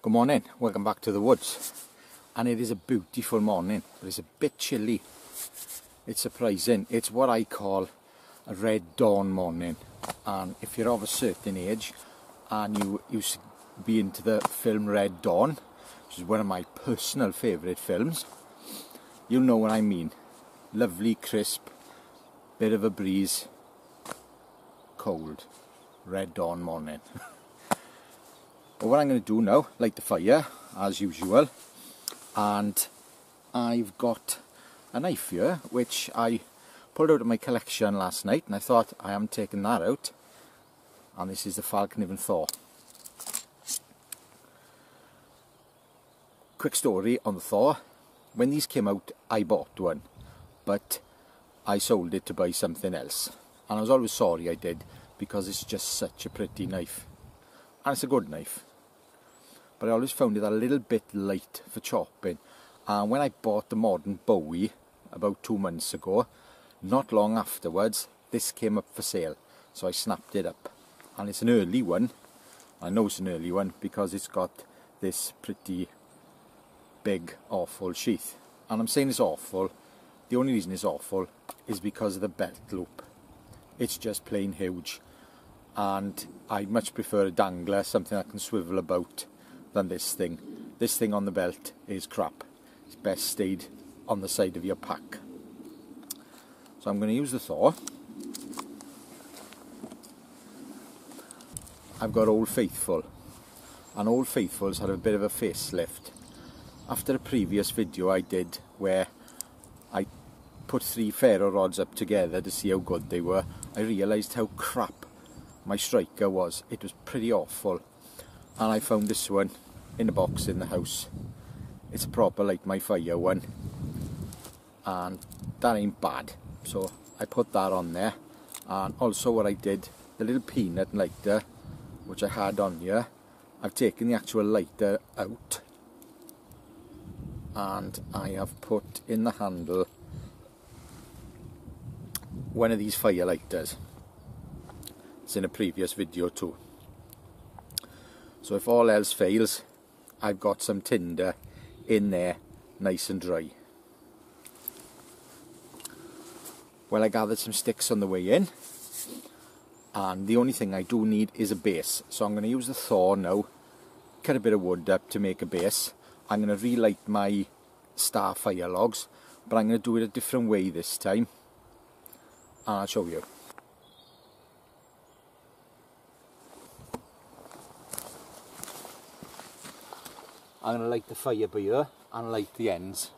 Good morning, welcome back to the woods. And it is a beautiful morning, but it's a bit chilly. It's surprising. It's what I call a red dawn morning. And if you're of a certain age and you used to be into the film Red Dawn, which is one of my personal favourite films, you'll know what I mean. Lovely, crisp, bit of a breeze, cold, red dawn morning. Well, what I'm going to do now, light the fire as usual, and I've got a knife here which I pulled out of my collection last night, and I thought I haven't taken that out, and this is the Falkniven Thor. Quick story on the Thor. When these came out I bought one, but I sold it to buy something else, and I was always sorry I did, because it's just such a pretty knife, and it's a good knife. But I always found it a little bit light for chopping, and when I bought the modern Bowie about 2 months ago, not long afterwards this came up for sale, so I snapped it up. And it's an early one. I know it's an early one because it's got this pretty big awful sheath, and I'm saying it's awful. The only reason it's awful is because of the belt loop. It's just plain huge, and I much prefer a dangler, something I can swivel about, than this thing. This thing on the belt is crap. It's best stayed on the side of your pack. So I'm going to use the Thor. I've got Old Faithful, and Old Faithful's had a bit of a facelift. After a previous video I did where I put 3 ferro rods up together to see how good they were, I realised how crap my striker was. It was pretty awful, and I found this one in a box in the house. It's a proper light my fire one, and that ain't bad, so I put that on there. And also what I did, the little peanut lighter which I had on here, I've taken the actual lighter out, and I have put in the handle one of these fire lighters. It's in a previous video too. So if all else fails, I've got some tinder in there, nice and dry. Well, I gathered some sticks on the way in, and the only thing I do need is a base. So I'm going to use the Thor now, cut a bit of wood up to make a base. I'm going to relight my Starfire logs, but I'm going to do it a different way this time, and I'll show you. I'm going to light the fire by here and light the ends.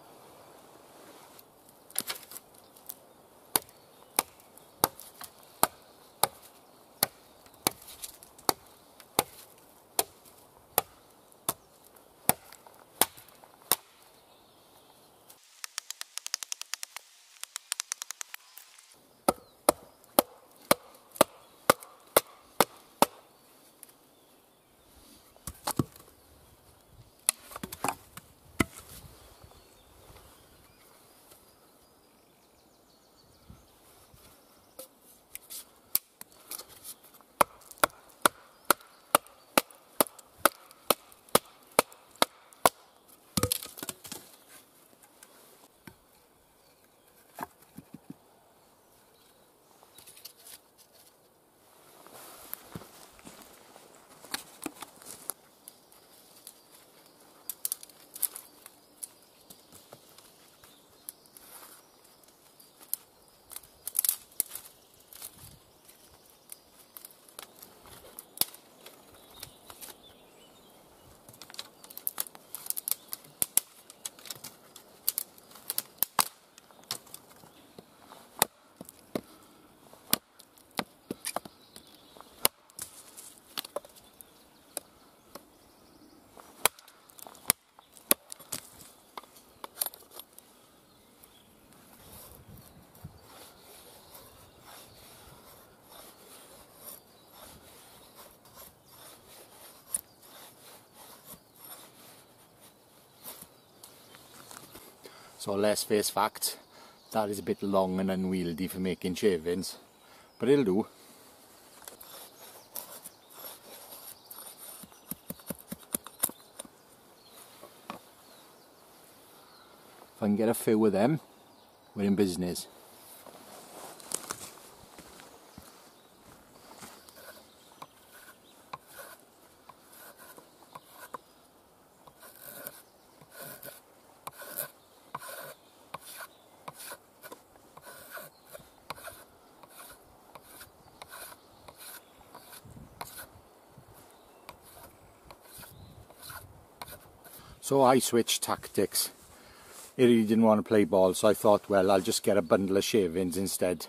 So let's face facts, that is a bit long and unwieldy for making shavings, but it'll do. If I can get a few of them, we're in business. So I switched tactics. He really didn't want to play ball, so I thought, well, I'll just get a bundle of shavings instead.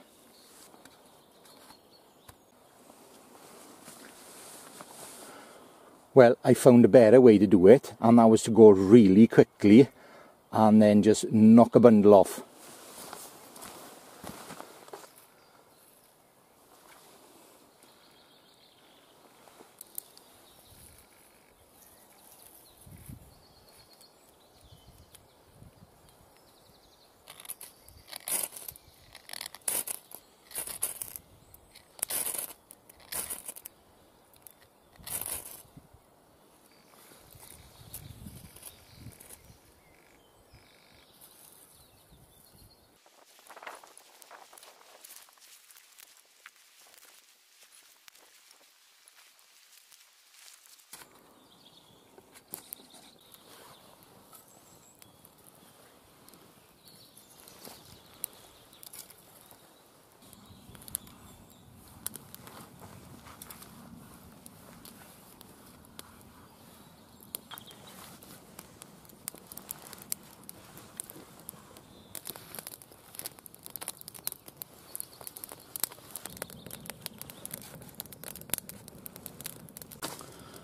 Well, I found a better way to do it, and that was to go really quickly and then just knock a bundle off.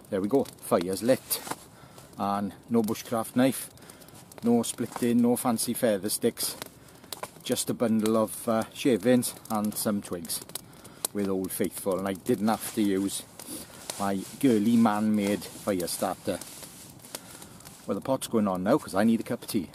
There we go, fire's lit, and no bushcraft knife, no splitting, no fancy feather sticks, just a bundle of shavings and some twigs with Old Faithful, and I didn't have to use my girly man-made fire starter. Well, the pot's going on now because I need a cup of tea.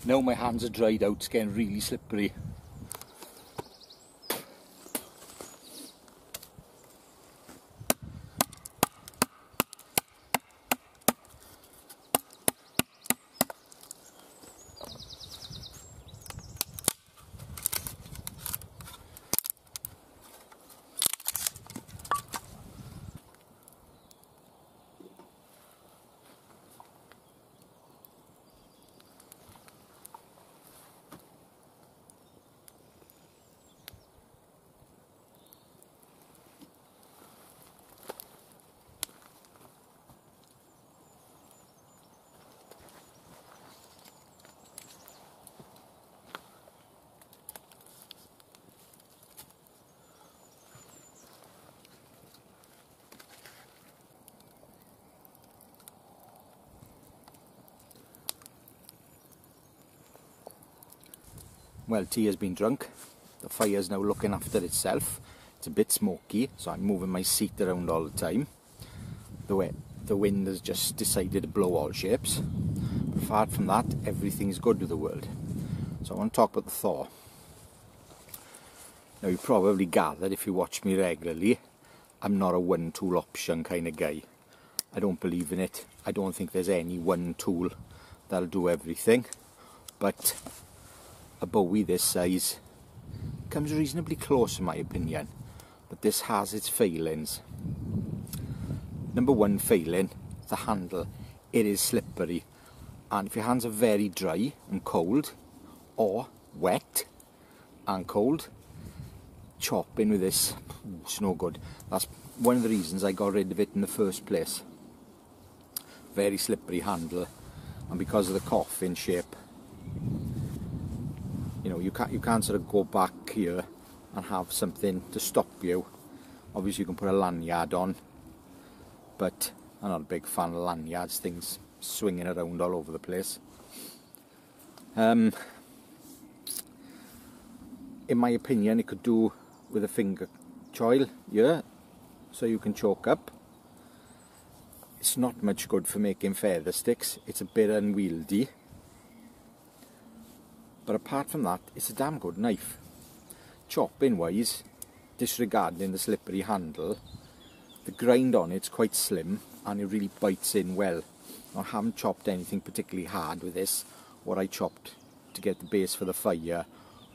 Now my hands are dried out, it's getting really slippery. Well, tea has been drunk. The fire's now looking after itself. It's a bit smoky, so I'm moving my seat around all the time. The wind has just decided to blow all shapes. But apart from that, everything's good with the world. So I want to talk about the thaw. Now, you probably gathered, if you watch me regularly, I'm not a one-tool option kind of guy. I don't believe in it. I don't think there's any one tool that'll do everything. But a Bowie this size comes reasonably close in my opinion. But this has its failings. Number one failing, the handle. It is slippery. And if your hands are very dry and cold, or wet and cold, chopping with this, it's no good. That's one of the reasons I got rid of it in the first place. Very slippery handle, and because of the coffin shape, you know, you can't sort of go back here and have something to stop you. Obviously you can put a lanyard on, but I'm not a big fan of lanyards, things swinging around all over the place. In my opinion, it could do with a finger choil here, so you can choke up. It's not much good for making feather sticks. It's a bit unwieldy. But apart from that, it's a damn good knife. Chopping wise, disregarding the slippery handle, the grind on it's quite slim and it really bites in well. I haven't chopped anything particularly hard with this. What I chopped to get the base for the fire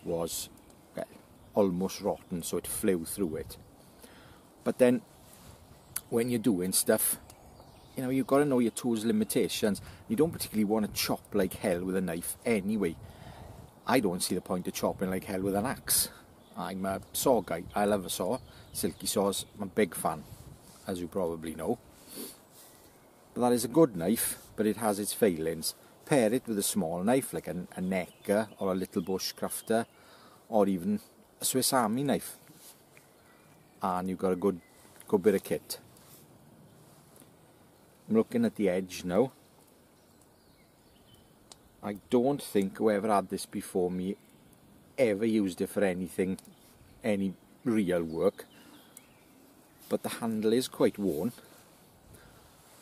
was, well, almost rotten, so it flew through it. But then when you're doing stuff, you know, you've got to know your tool's limitations. You don't particularly want to chop like hell with a knife anyway. I don't see the point of chopping like hell with an axe. I'm a saw guy. I love a saw. Silky saws, I'm a big fan, as you probably know. But that is a good knife, but it has its failings. Pair it with a small knife like a Necker or a little bushcrafter, or even a Swiss Army knife, and you've got a good bit of kit. I'm looking at the edge now. I don't think whoever had this before me ever used it for anything, any real work, but the handle is quite worn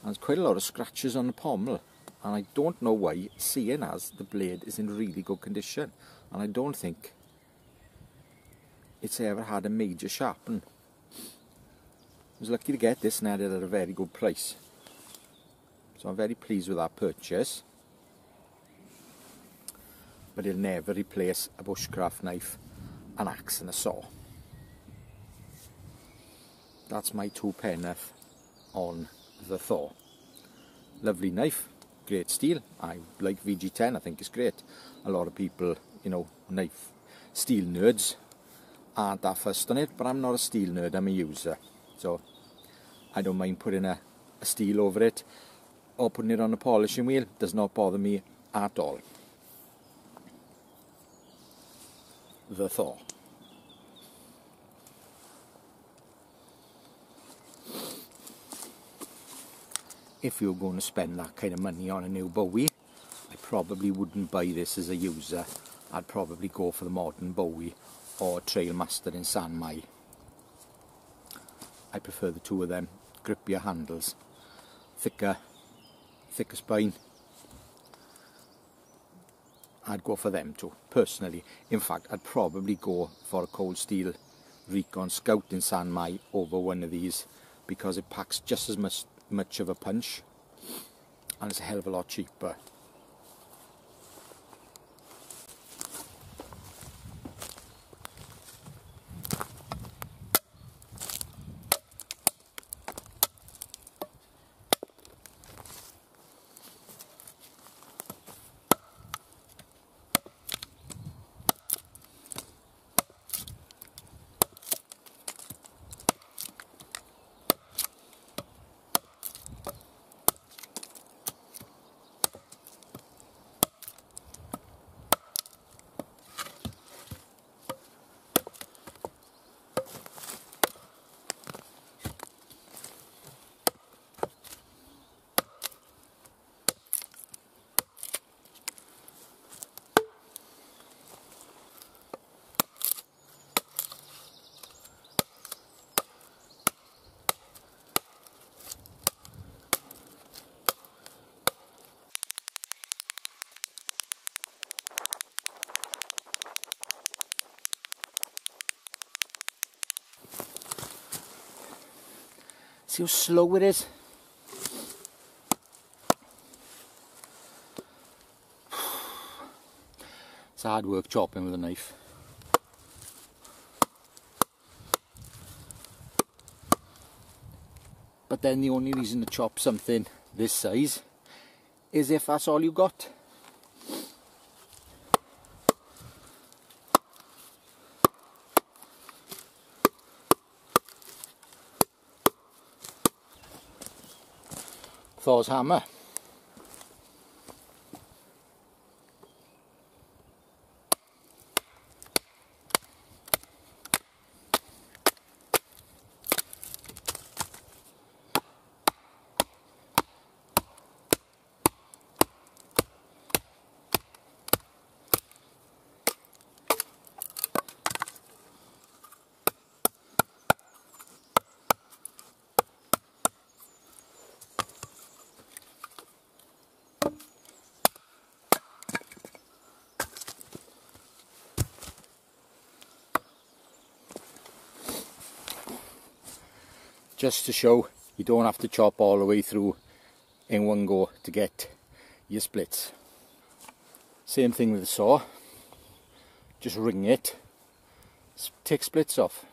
and there's quite a lot of scratches on the pommel, and I don't know why, seeing as the blade is in really good condition, and I don't think it's ever had a major sharpen. I was lucky to get this and had it at a very good price, so I'm very pleased with that purchase. But it'll never replace a bushcraft knife, an axe and a saw. That's my 2 penneth on the Thaw. Lovely knife, great steel. I like VG10, I think it's great. A lot of people, you know, knife steel nerds aren't that fussed on it, but I'm not a steel nerd, I'm a user. So I don't mind putting a steel over it or putting it on a polishing wheel. Does not bother me at all. The Thaw. If you're going to spend that kind of money on a new Bowie, I probably wouldn't buy this as a user. I'd probably go for the modern Bowie or Trailmaster in Sanmai. I prefer the two of them. Grippier handles, thicker spine. I'd go for them too, personally. In fact, I'd probably go for a Cold Steel Recon Scout in Sanmai over one of these, because it packs just as much of a punch and it's a hell of a lot cheaper. See how slow it is? It's hard work chopping with a knife. But then the only reason to chop something this size is if that's all you got. Thor's hammer. Just to show you don't have to chop all the way through in one go to get your splits. Same thing with the saw, just ring it, take splits off.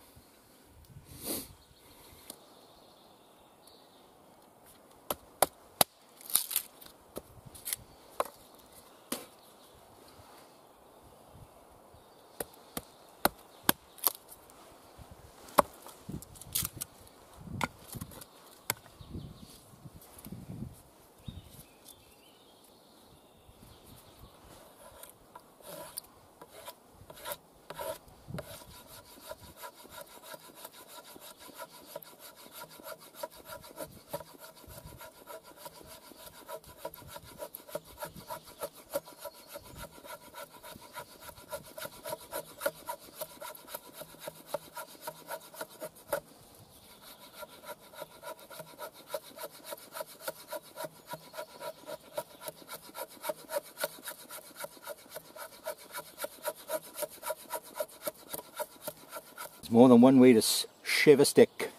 There's more than one way to shiv a stick.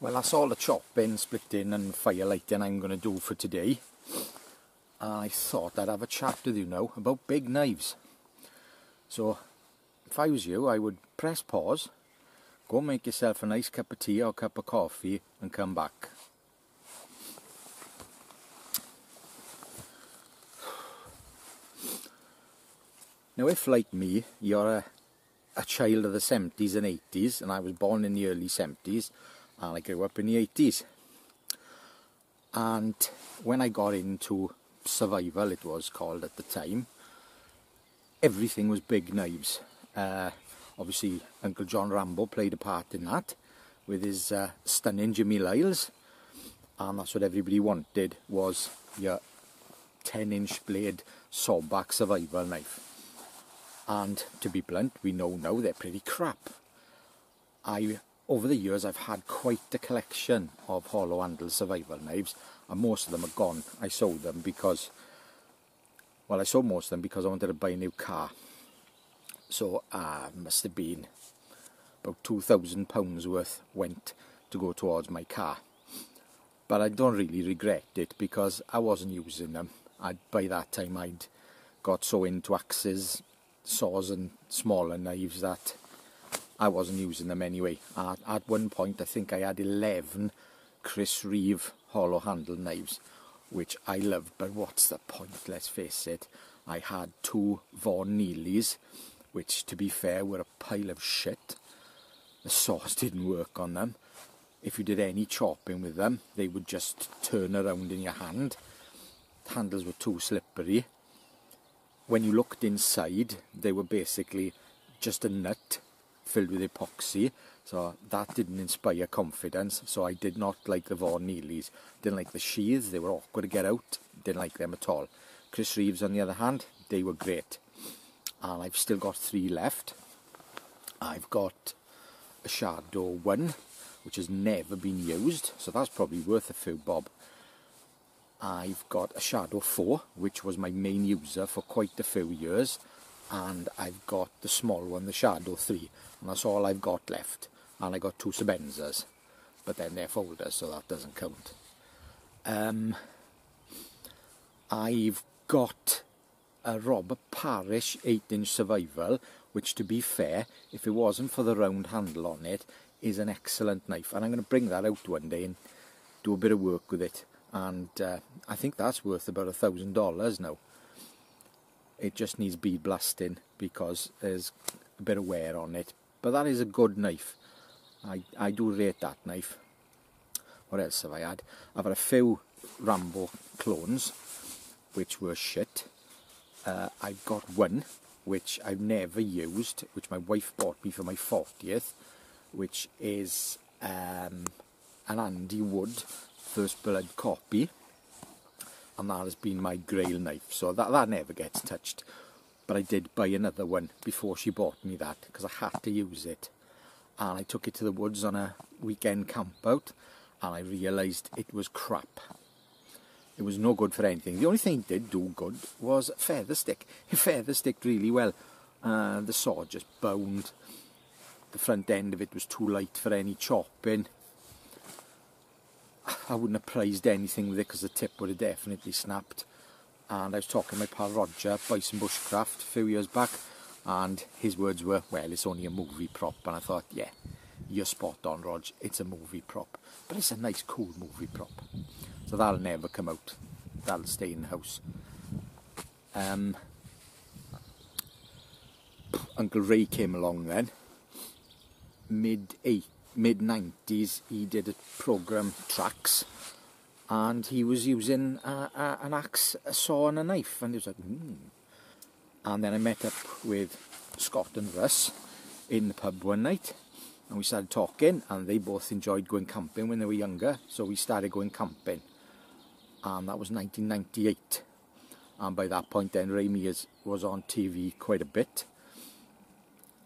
Well, that's all the chopping, splitting and fire lighting I'm going to do for today. I thought I'd have a chat with you now about big knives. So, if I was you, I would press pause, go make yourself a nice cup of tea or cup of coffee and come back. Now, if like me, you're a child of the 70s and 80s, and I was born in the early 70s, and I grew up in the 80s. And when I got into survival, it was called at the time, everything was big knives. Obviously, Uncle John Rambo played a part in that with his stunning Jimmy Lyles, and that's what everybody wanted, was your 10-inch blade sawback survival knife. And to be blunt, we know now they're pretty crap. Over the years, I've had quite a collection of hollow handle survival knives, and most of them are gone. I sold them because, well, I sold most of them because I wanted to buy a new car. So, must have been about £2,000 worth went to go towards my car. But I don't really regret it because I wasn't using them. By that time, I'd got so into axes, saws and smaller knives that I wasn't using them anyway. At one point, I think I had 11 Chris Reeve hollow handle knives, which I loved, but what's the point, let's face it. I had 2 Vaughan Neelys, which, to be fair, were a pile of shit. The saws didn't work on them. If you did any chopping with them, they would just turn around in your hand. The handles were too slippery. When you looked inside, they were basically just a nut filled with epoxy. So that didn't inspire confidence, so I did not like the Vaughan Neelys. Didn't like the sheaths, they were awkward to get out, didn't like them at all. Chris Reeves on the other hand, they were great. And I've still got 3 left. I've got a Shadow 1, which has never been used, so that's probably worth a few bob. I've got a Shadow 4, which was my main user for quite a few years. And I've got the small one, the Shadow 3, and that's all I've got left. And I got 2 Sebenzas, but then they're folders, so that doesn't count. I've got a Robert Parish 8-inch Survival, which, to be fair, if it wasn't for the round handle on it, is an excellent knife. And I'm going to bring that out one day and do a bit of work with it. And I think that's worth about $1,000 now. It just needs bead blasting because there's a bit of wear on it. But that is a good knife. I do rate that knife. What else have I had? I've had a few Rambo clones, which were shit. I've got one, which I've never used, which my wife bought me for my 40th, which is an Andy Wood First Blood copy. And that has been my grail knife, so that never gets touched. But I did buy another one before she bought me that, because I had to use it. And I took it to the woods on a weekend camp out, and I realised it was crap. It was no good for anything. The only thing it did do good was feather stick. It feather sticked really well. The saw just bound. The front end of it was too light for any chopping. I wouldn't have prized anything with it because the tip would have definitely snapped. And I was talking to my pal Roger, Bison Bushcraft, a few years back, and his words were, well, it's only a movie prop. And I thought, yeah, you're spot on, Rog, it's a movie prop. But it's a nice, cool movie prop. So that'll never come out. That'll stay in the house. Uncle Ray came along then. Mid-90s, he did a program, Tracks, and he was using an axe, a saw and a knife, and he was like, And then I met up with Scott and Russ in the pub one night, and we started talking, and they both enjoyed going camping when they were younger, so we started going camping, and that was 1998, and by that point then Ray Mears was on TV quite a bit,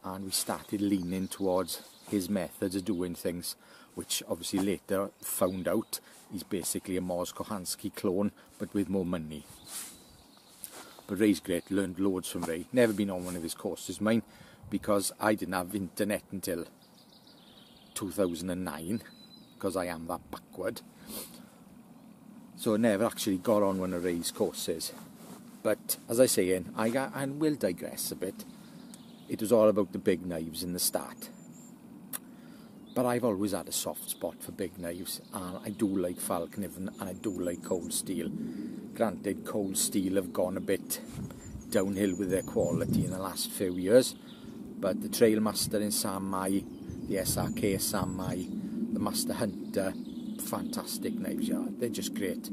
and we started leaning towards his methods of doing things, which obviously later found out he's basically a Mors Kochanski clone, but with more money. But Ray's great, learned loads from Ray. Never been on one of his courses, mine, because I didn't have internet until 2009, because I am that backward. So I never actually got on one of Ray's courses. But as I say, I will digress a bit. It was all about the big knives in the start. But I've always had a soft spot for big knives, and I do like Falkniven and I do like Cold Steel. Granted, Cold Steel have gone a bit downhill with their quality in the last few years, but the Trailmaster in Samai, the SRK Samai, the Master Hunter, fantastic knives, yeah, they're just great.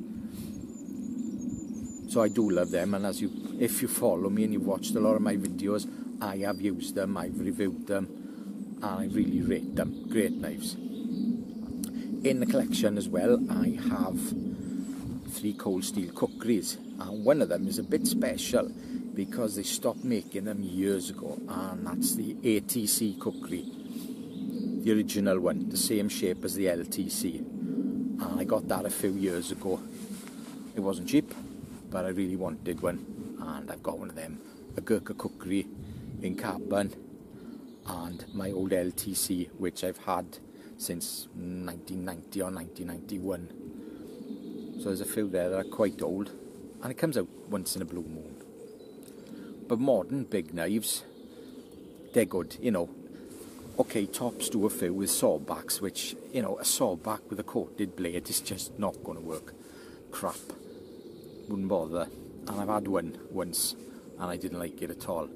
So I do love them, and if you follow me and you've watched a lot of my videos, I have used them, I've reviewed them, and I really rate them. Great knives. In the collection as well, I have 3 Cold Steel cookeries, and one of them is a bit special because they stopped making them years ago, and that's the ATC cookery, the original one, the same shape as the LTC, and I got that a few years ago. It wasn't cheap, but I really wanted one, and I've got one of them, a Gurkha cookery in carbon, and my old LTC, which I've had since 1990 or 1991. So there's a few there that are quite old, and it comes out once in a blue moon. But modern big knives, they're good, you know. Okay, Tops do a few with sawbacks, which, you know, a sawback with a coated blade is just not going to work. Crap. Wouldn't bother. And I've had one once, and I didn't like it at all.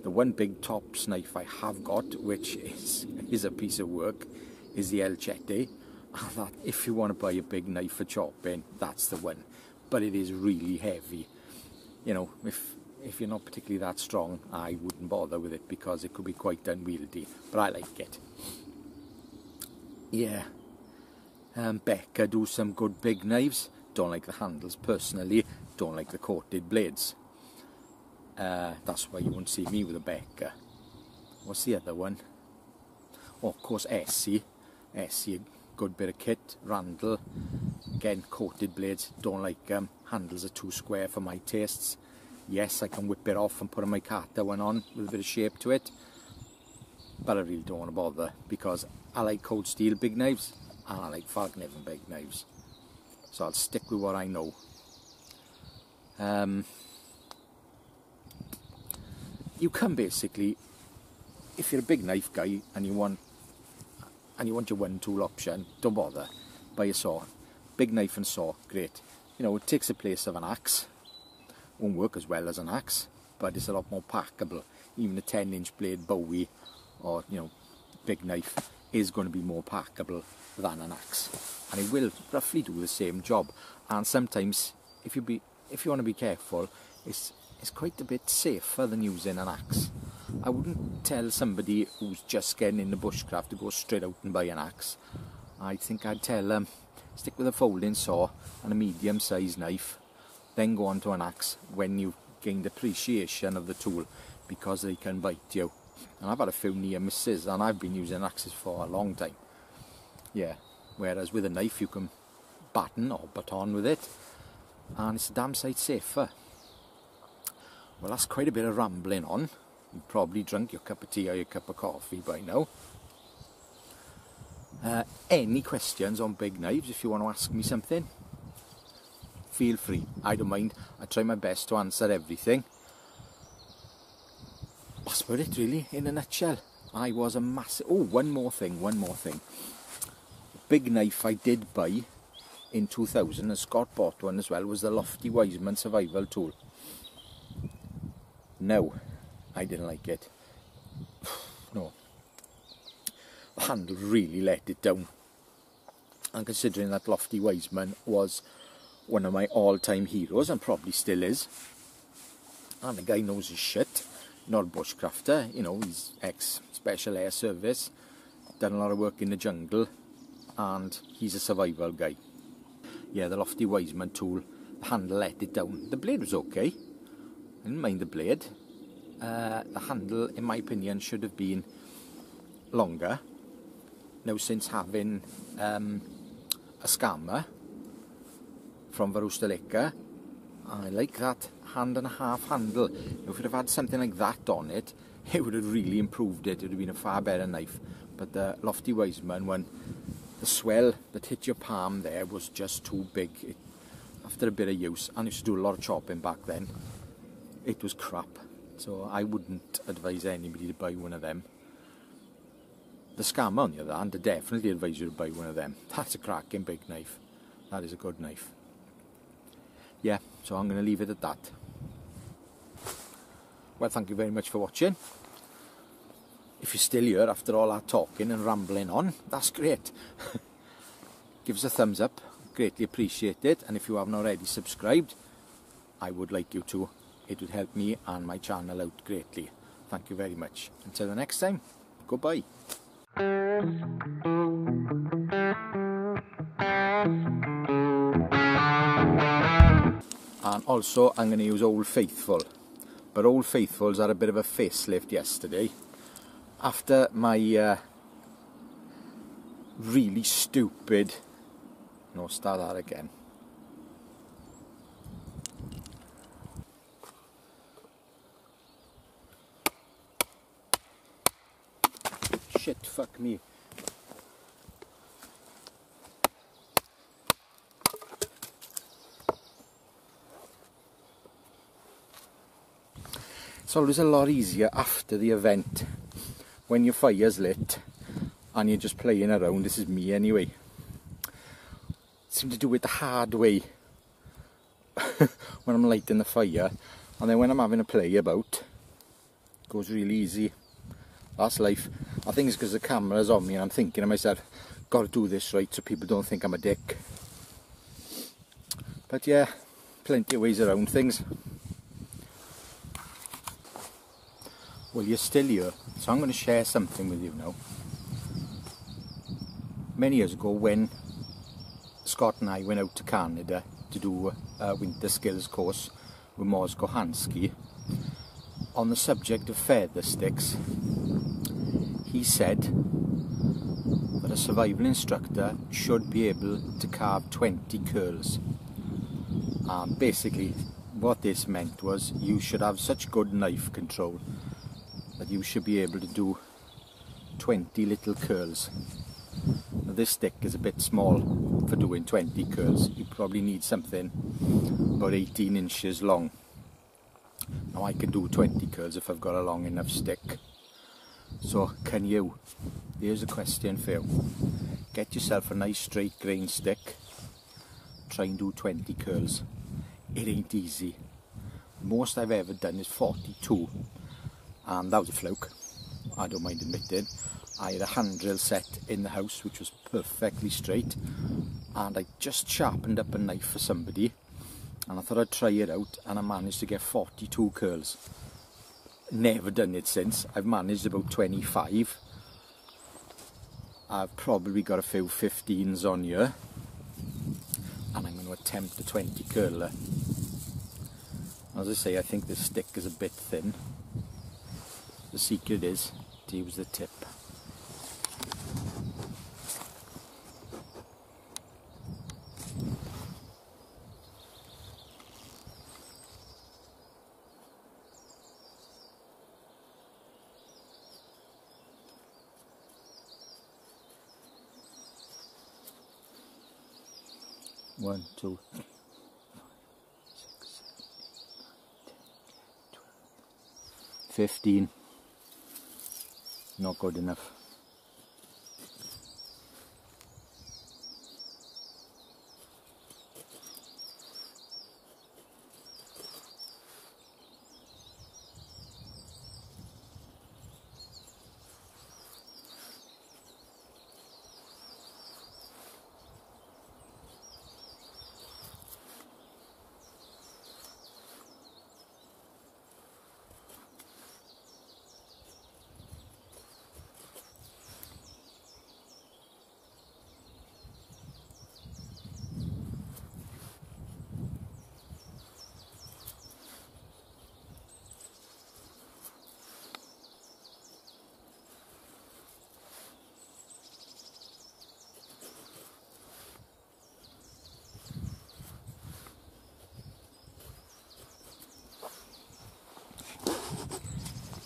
The one big Tops knife I have got, which is a piece of work, is the El Chete. That, if you want to buy a big knife for chopping, that's the one. But it is really heavy. You know, if you're not particularly that strong, I wouldn't bother with it because it could be quite unwieldy, but I like it. Yeah, Becca do some good big knives. Don't like the handles personally, don't like the coated blades. That's why you won't see me with a Becca. What's the other one? Oh, of course, Essie, a good bit of kit. Randall, again, coated blades, don't like them. Handles are too square for my tastes. Yes, I can whip it off and put a micarta one on with a bit of shape to it, but I really don't want to bother because I like Cold Steel big knives and I like Falkniven big knives. So I'll stick with what I know. You can basically, if you're a big knife guy and you want your one tool option, don't bother. Buy a saw. Big knife and saw, great. You know, it takes the place of an axe. Won't work as well as an axe, but it's a lot more packable. Even a 10-inch blade Bowie or, you know, big knife is going to be more packable than an axe, and it will roughly do the same job. And sometimes, if you want to be careful, it's quite a bit safer than using an axe. I wouldn't tell somebody who's just getting into bushcraft to go straight out and buy an axe. I think I'd tell them, stick with a folding saw and a medium-sized knife, then go on to an axe when you've gained appreciation of the tool, because they can bite you. And I've had a few near misses, and I've been using axes for a long time. Yeah, whereas with a knife you can baton or baton with it, and it's a damn sight safer. Well, that's quite a bit of rambling on. You've probably drunk your cup of tea or your cup of coffee by now. Any questions on big knives, if you want to ask me something, feel free. I don't mind. I try my best to answer everything. That's about it really, in a nutshell. I was a massive... Oh, one more thing. The big knife I did buy in 2000, and Scott bought one as well, was the Lofty Wiseman survival tool. No, I didn't like it. No. The handle really let it down. And considering that Lofty Wiseman was one of my all-time heroes, and probably still is, and the guy knows his shit, not a bushcrafter, you know, he's ex-Special Air Service, done a lot of work in the jungle, and he's a survival guy. Yeah, the Lofty Wiseman tool, the handle let it down. The blade was okay, I didn't mind the blade. The handle, in my opinion, should have been longer. Now, since having a Scammer from Varustelika, I like that hand and a half handle. If it had had something like that on it, it would have really improved it. It would have been a far better knife. But the Lofty Wiseman one, the swell that hit your palm there was just too big. After a bit of use, and I used to do a lot of chopping back then, it was crap. So I wouldn't advise anybody to buy one of them. The Scammer, on the other hand, I definitely advise you to buy one of them. That's a cracking big knife. That is a good knife. Yeah, so I'm going to leave it at that. Well, thank you very much for watching. If you're still here after all that talking and rambling on, that's great. Give us a thumbs up, greatly appreciate it. And if you haven't already subscribed, I would like you to. It would help me and my channel out greatly. Thank you very much. Until the next time, goodbye. And also I'm going to use Old Faithful, but Old Faithfuls had a bit of a facelift yesterday after my really stupid, no, start that again. Shit, fuck me. It's always a lot easier after the event when your fire's lit and you're just playing around. This is me anyway. Seem to do it the hard way when I'm lighting the fire, and then when I'm having a play about, it goes really easy. That's life. I think it's because the camera's on me and I'm thinking to myself, gotta do this right so people don't think I'm a dick. But yeah, plenty of ways around things. Well, you're still here, so I'm going to share something with you now. Many years ago, when Scott and I went out to Canada to do a winter skills course with Mors Kochanski, on the subject of feather sticks, he said that a survival instructor should be able to carve 20 curls. Basically, what this meant was you should have such good knife control that you should be able to do 20 little curls. Now, this stick is a bit small for doing 20 curls. You probably need something about 18 inches long. Now, I can do 20 curls if I've got a long enough stick. So can you? Here's a question for you. Get yourself a nice straight grain stick. Try and do 20 curls. It ain't easy. Most I've ever done is 42. And that was a fluke, I don't mind admitting. I had a handrail set in the house which was perfectly straight, and I just sharpened up a knife for somebody, and I thought I'd try it out, and I managed to get 42 curls. Never done it since. I've managed about 25. I've probably got a few 15s on here, and I'm going to attempt a 20 curler. As I say, I think this stick is a bit thin. The secret is to use the tip. One, two, 6, 7, 8, 9, 10, 12, 15. Not good enough.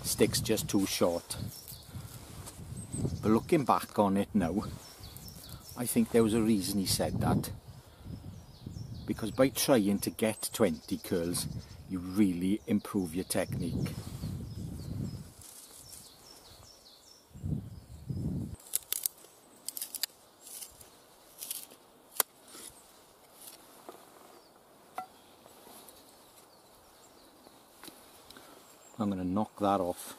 Stick's just too short. But looking back on it now, I think there was a reason he said that. Because by trying to get 20 curls, you really improve your technique. I'm going to knock that off.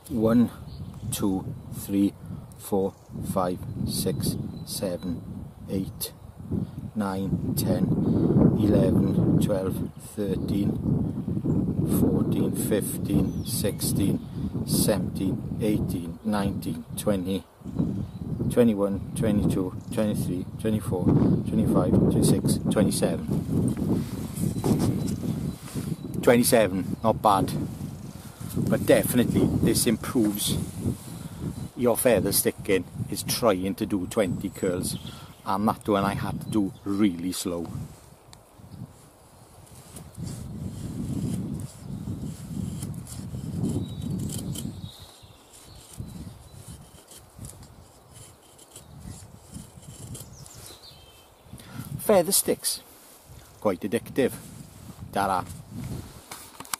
One, 2, 3, 4, 5, 6, 7, 8, 9, 10, 11, 12, 13, 14, 15, 16, 17, 18, 19, 20, 21, 22, 23, 24, 25, 26, 27. 27, not bad. but definitely this improves your feather sticking. Is trying to do 20 curls, and that one I had to do really slow. Feather sticks, quite addictive. Ta-ra.